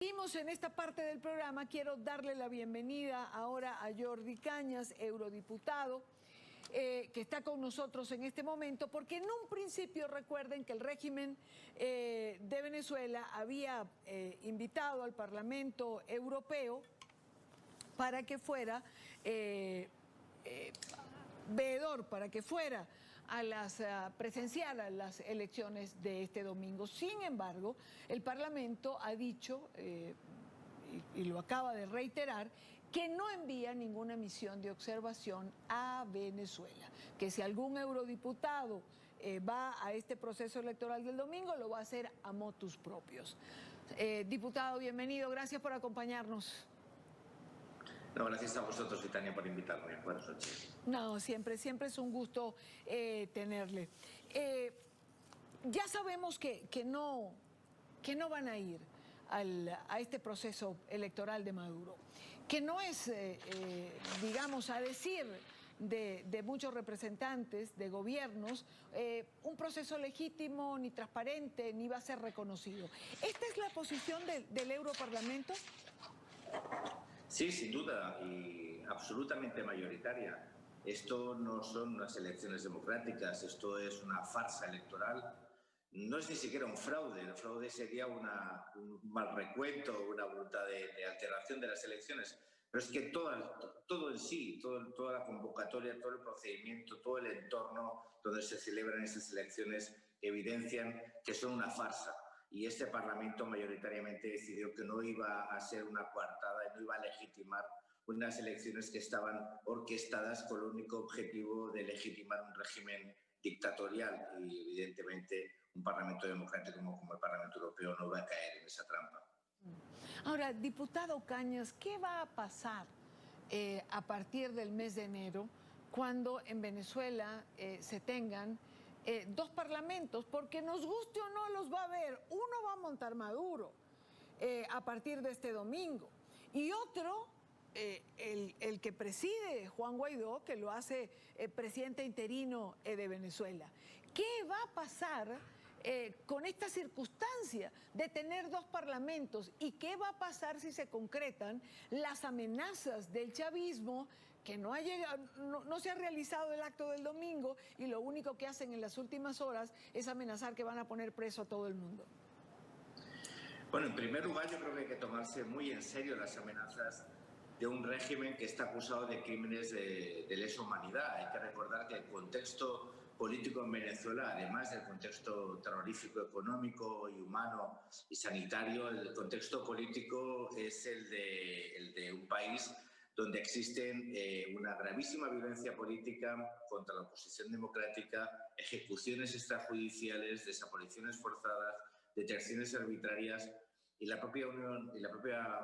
Seguimos en esta parte del programa. Quiero darle la bienvenida ahora a Jordi Cañas, eurodiputado, que está con nosotros en este momento, porque en un principio recuerden que el régimen de Venezuela había invitado al Parlamento Europeo para que fuera veedor, para que fuera a presenciar a las elecciones de este domingo. Sin embargo, el Parlamento ha dicho, y lo acaba de reiterar, que no envía ninguna misión de observación a Venezuela, que si algún eurodiputado va a este proceso electoral del domingo, lo va a hacer a motus propios. Diputado, bienvenido, gracias por acompañarnos. No, gracias a vosotros y Tania por invitarme. Buenas noches. No, siempre es un gusto tenerle. Ya sabemos que no van a ir a este proceso electoral de Maduro, que no es, digamos, a decir de muchos representantes de gobiernos, un proceso legítimo, ni transparente, ni va a ser reconocido. ¿Esta es la posición del Europarlamento? Sí, sin duda, y absolutamente mayoritaria. Esto no son unas elecciones democráticas, esto es una farsa electoral. No es ni siquiera un fraude. El fraude sería un mal recuento, una voluntad de alteración de las elecciones. Pero es que todo en sí, toda la convocatoria, todo el procedimiento, todo el entorno donde se celebran esas elecciones evidencian que son una farsa. Y este Parlamento mayoritariamente decidió que no iba a ser una coartada y no iba a legitimar unas elecciones que estaban orquestadas con el único objetivo de legitimar un régimen dictatorial, y evidentemente un Parlamento democrático como el Parlamento Europeo no va a caer en esa trampa. Ahora, diputado Cañas, ¿qué va a pasar a partir del mes de enero cuando en Venezuela se tengan dos parlamentos? Porque nos guste o no los va a haber. Uno va a montar Maduro a partir de este domingo y otro, el que preside Juan Guaidó, que lo hace presidente interino de Venezuela. ¿Qué va a pasar con esta circunstancia de tener dos parlamentos? ¿Y qué va a pasar si se concretan las amenazas del chavismo, que no se ha realizado el acto del domingo y lo único que hacen en las últimas horas es amenazar que van a poner preso a todo el mundo? Bueno, en primer lugar, yo creo que hay que tomarse muy en serio las amenazas de un régimen que está acusado de crímenes de lesa humanidad. Hay que recordar que el contexto político en Venezuela, además del contexto terrorífico, económico y humano y sanitario, el contexto político es el de un país donde existen una gravísima violencia política contra la oposición democrática, ejecuciones extrajudiciales, desapariciones forzadas, detenciones arbitrarias. Y la propia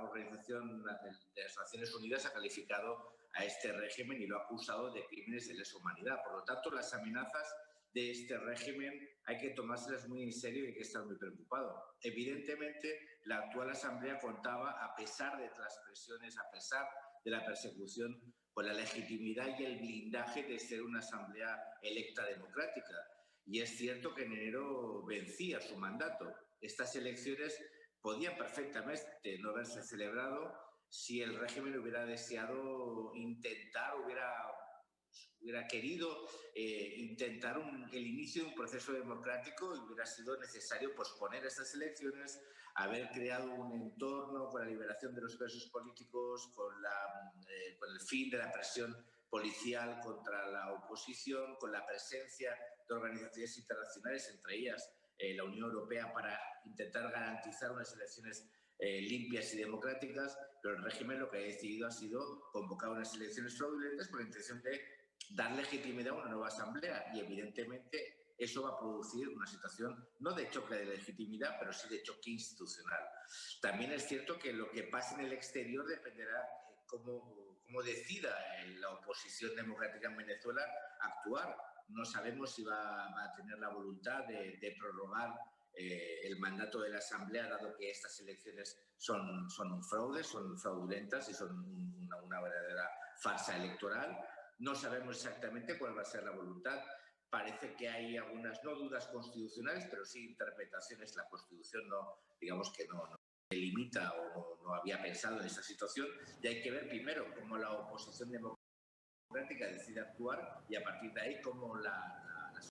Organización de las Naciones Unidas ha calificado a este régimen y lo ha acusado de crímenes de lesa humanidad. Por lo tanto, las amenazas de este régimen hay que tomárselas muy en serio y hay que estar muy preocupado. Evidentemente, la actual Asamblea contaba, a pesar de las presiones, a pesar de la persecución, con la legitimidad y el blindaje de ser una Asamblea electa democrática. Y es cierto que en enero vencía su mandato. Estas elecciones podían perfectamente no haberse celebrado si el régimen hubiera deseado hubiera querido intentar el inicio de un proceso democrático, y hubiera sido necesario posponer estas elecciones, haber creado un entorno con la liberación de los presos políticos, con el fin de la presión policial contra la oposición, con la presencia de organizaciones internacionales, entre ellas la Unión Europea, para intentar garantizar unas elecciones limpias y democráticas. Pero el régimen lo que ha decidido ha sido convocar unas elecciones fraudulentas con la intención de dar legitimidad a una nueva asamblea, y evidentemente eso va a producir una situación no de choque de legitimidad, pero sí de choque institucional. También es cierto que lo que pase en el exterior dependerá cómo decida la oposición democrática en Venezuela actuar. No sabemos si va a tener la voluntad de prorrogar el mandato de la Asamblea, dado que estas elecciones son un fraude, son fraudulentas y son una verdadera farsa electoral. No sabemos exactamente cuál va a ser la voluntad. Parece que hay algunas, no dudas constitucionales, pero sí interpretaciones. La Constitución no, digamos que no limita o no había pensado en esta situación, y hay que ver primero cómo la oposición democrática decide actuar y a partir de ahí cómo los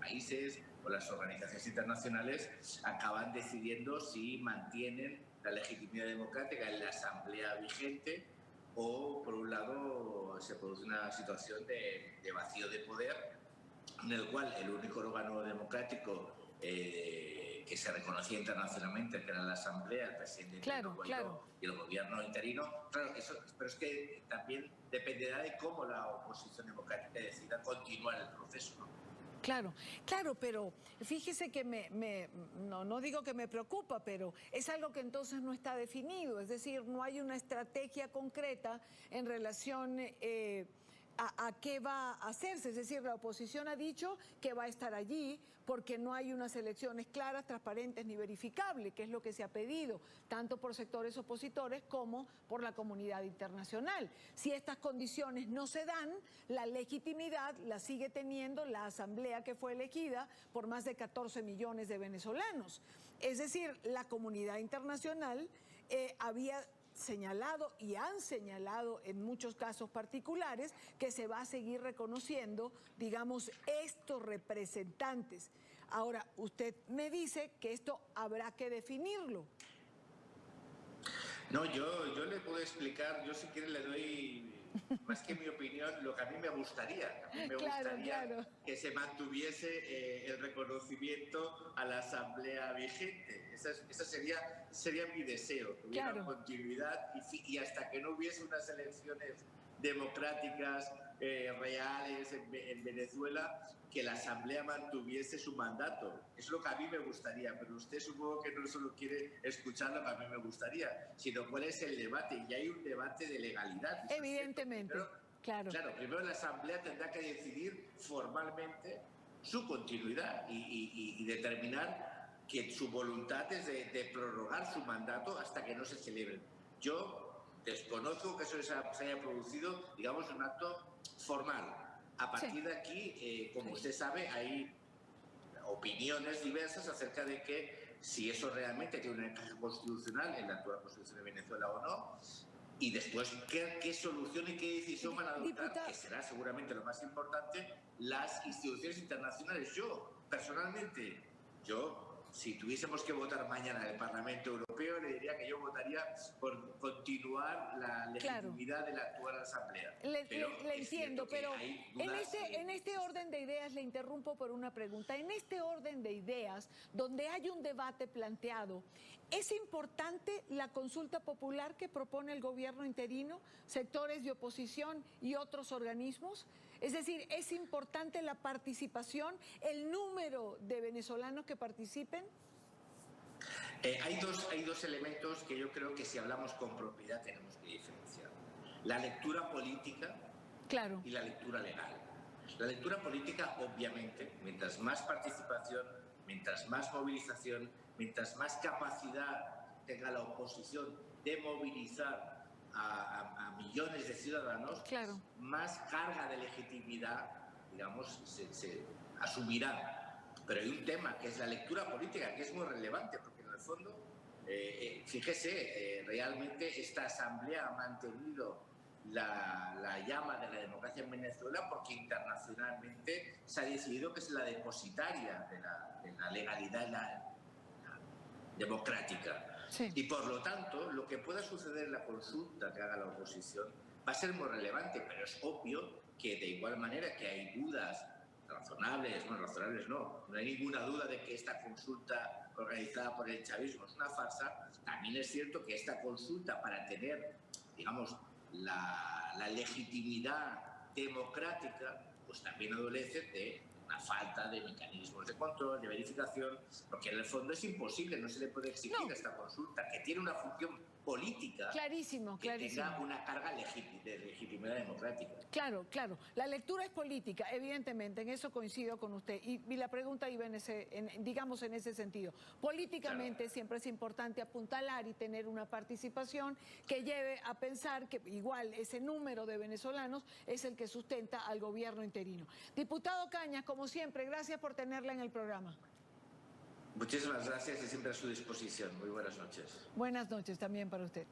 países o las organizaciones internacionales acaban decidiendo si mantienen la legitimidad democrática en la asamblea vigente o, por un lado, se produce una situación de vacío de poder en el cual el único órgano democrático que se reconocía internacionalmente, que era la Asamblea, el presidente claro. y el gobierno interino. Claro, pero es que también dependerá de cómo la oposición democrática decida continuar el proceso, ¿no? Claro, claro, pero fíjese que no digo que me preocupa, pero es algo que entonces no está definido, es decir, no hay una estrategia concreta en relación a qué va a hacerse, es decir, la oposición ha dicho que va a estar allí porque no hay unas elecciones claras, transparentes ni verificables, que es lo que se ha pedido, tanto por sectores opositores como por la comunidad internacional. Si estas condiciones no se dan, la legitimidad la sigue teniendo la asamblea que fue elegida por más de 14 millones de venezolanos. Es decir, la comunidad internacional había señalado y han señalado en muchos casos particulares que se va a seguir reconociendo, digamos, estos representantes. Ahora, usted me dice que esto habrá que definirlo. No, yo le puedo explicar, yo si quiere le doy, más que mi opinión, lo que a mí me gustaría. A mí me gustaría que se mantuviese el reconocimiento a la Asamblea vigente. Esa sería mi deseo, que hubiera continuidad y hasta que no hubiese unas elecciones democráticas reales en Venezuela, que la Asamblea mantuviese su mandato. Es lo que a mí me gustaría, pero usted supongo que no solo quiere escuchar lo que a mí me gustaría, sino cuál es el debate. Y hay un debate de legalidad. Evidentemente, claro, primero la Asamblea tendrá que decidir formalmente su continuidad y determinar que su voluntad es de prorrogar su mandato hasta que no se celebren. Yo desconozco que eso se haya producido, digamos, un acto formal. A partir de aquí, como usted sabe, hay opiniones diversas acerca de que si eso realmente tiene un encaje constitucional en la actual Constitución de Venezuela o no, y después qué solución y qué decisión van a adoptar, que será seguramente lo más importante, las instituciones internacionales. Yo, personalmente, si tuviésemos que votar mañana en el Parlamento Europeo, le diría que yo votaría por continuar la legitimidad de la actual Asamblea. Le entiendo, pero en este orden de ideas, le interrumpo por una pregunta. En este orden de ideas, donde hay un debate planteado, ¿es importante la consulta popular que propone el gobierno interino, sectores de oposición y otros organismos? Es decir, ¿es importante la participación, el número de venezolanos que participen? Hay dos elementos que yo creo que si hablamos con propiedad tenemos que diferenciar. La lectura política y la lectura legal. La lectura política, obviamente, mientras más participación, mientras más movilización, mientras más capacidad tenga la oposición de movilizar a millones de ciudadanos, más carga de legitimidad, digamos, se asumirá. Pero hay un tema que es la lectura política, que es muy relevante, porque en el fondo, fíjese, realmente esta Asamblea ha mantenido la llama de la democracia en Venezuela porque internacionalmente se ha decidido que es la depositaria de la legalidad democrática. Y por lo tanto, lo que pueda suceder en la consulta que haga la oposición va a ser muy relevante, pero es obvio que de igual manera que hay dudas razonables, bueno, razonables no hay ninguna duda de que esta consulta organizada por el chavismo es una farsa. También es cierto que esta consulta, para tener, digamos, la legitimidad democrática, pues también adolece de una falta de mecanismos de control, de verificación, porque en el fondo es imposible, no se le puede exigir a esta consulta, que tiene una función política, que tenga una carga de legitimidad democrática. Claro. La lectura es política, evidentemente, en eso coincido con usted. Y la pregunta iba en ese sentido. Políticamente siempre es importante apuntalar y tener una participación que lleve a pensar que igual ese número de venezolanos es el que sustenta al gobierno interino. Diputado Cañas, como siempre, gracias por tenerla en el programa. Muchísimas gracias y siempre a su disposición. Muy buenas noches. Buenas noches también para usted.